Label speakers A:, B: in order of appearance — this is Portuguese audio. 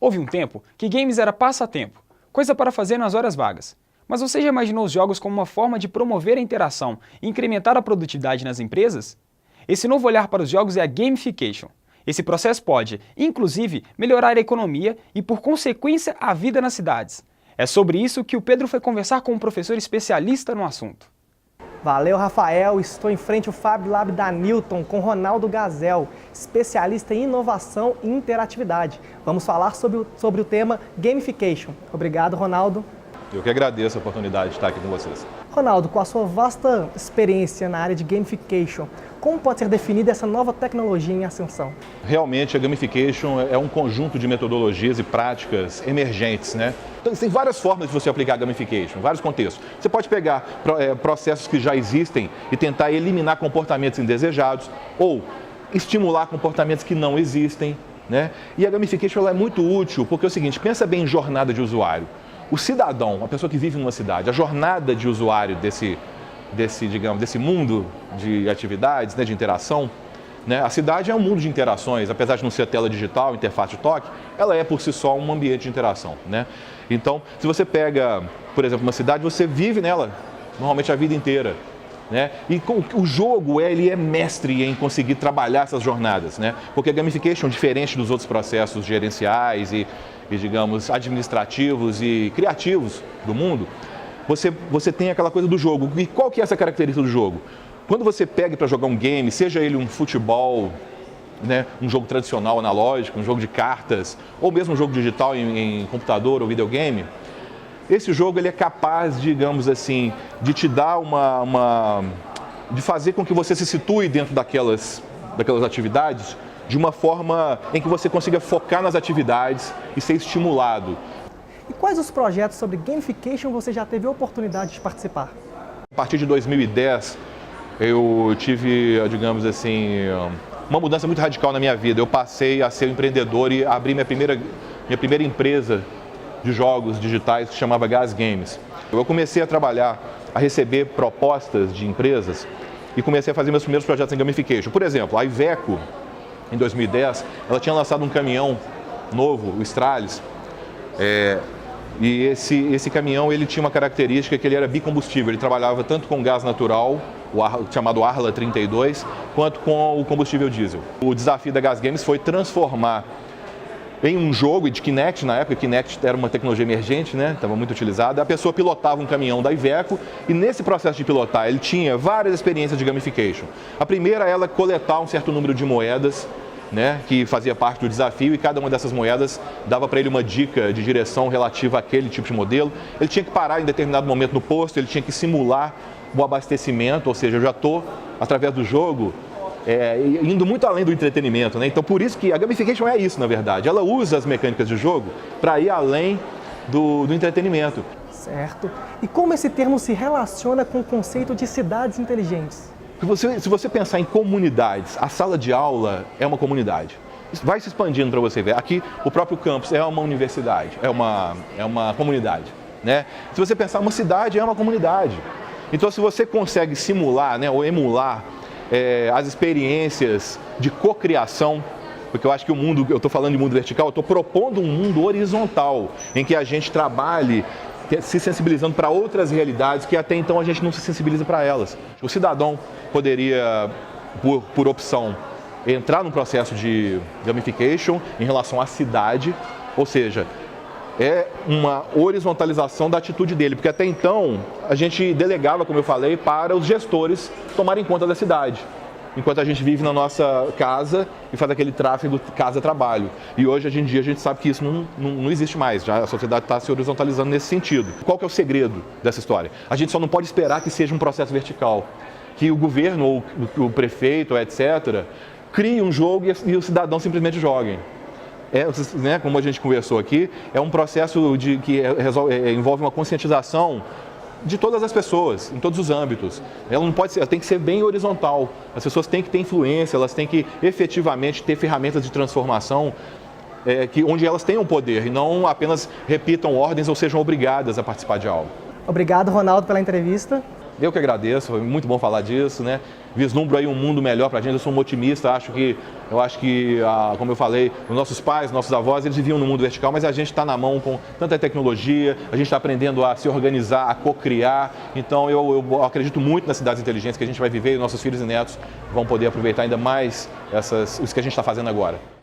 A: Houve um tempo que games era passatempo, coisa para fazer nas horas vagas. Mas você já imaginou os jogos como uma forma de promover a interação e incrementar a produtividade nas empresas? Esse novo olhar para os jogos é a gamification. Esse processo pode, inclusive, melhorar a economia e, por consequência, a vida nas cidades. É sobre isso que o Pedro foi conversar com um professor especialista no assunto.
B: Valeu, Rafael. Estou em frente ao Fab Lab da Newton com Ronaldo Gazel, especialista em inovação e interatividade. Vamos falar sobre o tema gamification. Obrigado, Ronaldo.
C: Eu que agradeço a oportunidade de estar aqui com vocês.
B: Ronaldo, com a sua vasta experiência na área de gamification, como pode ser definida essa nova tecnologia em ascensão?
C: Realmente a gamification é um conjunto de metodologias e práticas emergentes, né? Então, tem várias formas de você aplicar a gamification, vários contextos. Você pode pegar processos que já existem e tentar eliminar comportamentos indesejados ou estimular comportamentos que não existem, né? E a gamification ela é muito útil porque é o seguinte, pensa bem em jornada de usuário. O cidadão, a pessoa que vive numa cidade, a jornada de usuário desse mundo de atividades, né, de interação, né, a cidade é um mundo de interações, apesar de não ser tela digital, interface de toque, ela é por si só um ambiente de interação, né? Então, se você pega, por exemplo, uma cidade, você vive nela normalmente a vida inteira, né? E o jogo ele é mestre em conseguir trabalhar essas jornadas, né? Porque a gamification, diferente dos outros processos gerenciais e digamos, administrativos e criativos do mundo, você tem aquela coisa do jogo. E qual que é essa característica do jogo? Quando você pega para jogar um game, seja ele um futebol, né, um jogo tradicional analógico, um jogo de cartas, ou mesmo um jogo digital em computador ou videogame, esse jogo ele é capaz, digamos assim, de te dar de fazer com que você se situe dentro daquelas atividades de uma forma em que você consiga focar nas atividades e ser estimulado.
B: E quais os projetos sobre gamification você já teve a oportunidade de participar?
C: A partir de 2010, eu tive, digamos assim, uma mudança muito radical na minha vida. Eu passei a ser um empreendedor e abri minha primeira empresa de jogos digitais que se chamava Gas Games. Eu comecei a trabalhar, a receber propostas de empresas e comecei a fazer meus primeiros projetos em gamification. Por exemplo, a Iveco, em 2010, ela tinha lançado um caminhão novo, o Stralis, e esse caminhão ele tinha uma característica que ele era bicombustível, ele trabalhava tanto com gás natural, chamado Arla 32, quanto com o combustível diesel. O desafio da Gas Games foi transformar em um jogo de Kinect, na época Kinect era uma tecnologia emergente, né? Estava muito utilizada, a pessoa pilotava um caminhão da Iveco e nesse processo de pilotar ele tinha várias experiências de gamification. A primeira era coletar um certo número de moedas, né, que fazia parte do desafio e cada uma dessas moedas dava para ele uma dica de direção relativa àquele tipo de modelo. Ele tinha que parar em determinado momento no posto, ele tinha que simular o abastecimento, ou seja, eu já estou, através do jogo, indo muito além do entretenimento, né? Então, por isso que a gamification é isso, na verdade. Ela usa as mecânicas de jogo para ir além do entretenimento.
B: Certo. E como esse termo se relaciona com o conceito de cidades inteligentes?
C: Se você pensar em comunidades, a sala de aula é uma comunidade. Isso vai se expandindo para você ver. Aqui, o próprio campus é uma universidade, é uma comunidade, né? Se você pensar, uma cidade é uma comunidade. Então, se você consegue simular, né, ou emular as experiências de cocriação, porque eu acho que o mundo, eu estou falando de mundo vertical, eu estou propondo um mundo horizontal, em que a gente trabalhe se sensibilizando para outras realidades que até então a gente não se sensibiliza para elas. O cidadão poderia, por opção, entrar num processo de gamification em relação à cidade, ou seja, é uma horizontalização da atitude dele, porque até então a gente delegava, como eu falei, para os gestores tomarem conta da cidade, enquanto a gente vive na nossa casa e faz aquele tráfego casa-trabalho. E hoje em dia a gente sabe que isso não existe mais, já a sociedade está se horizontalizando nesse sentido. Qual que é o segredo dessa história? A gente só não pode esperar que seja um processo vertical, que o governo ou o prefeito, etc., crie um jogo e o cidadão simplesmente joguem. Né, como a gente conversou aqui, é um processo que envolve uma conscientização de todas as pessoas, em todos os âmbitos. Ela não pode ser, ela tem que ser bem horizontal. As pessoas têm que ter influência, elas têm que efetivamente ter ferramentas de transformação onde elas tenham poder e não apenas repitam ordens ou sejam obrigadas a participar de algo.
B: Obrigado, Ronaldo, pela entrevista.
C: Eu que agradeço, foi muito bom falar disso, né? Vislumbro aí um mundo melhor para a gente, eu sou um otimista, eu acho que, como eu falei, os nossos pais, nossos avós, eles viviam no mundo vertical, mas a gente está na mão com tanta tecnologia, a gente está aprendendo a se organizar, a co-criar, então eu acredito muito nas cidades inteligentes que a gente vai viver e nossos filhos e netos vão poder aproveitar ainda mais isso que a gente está fazendo agora.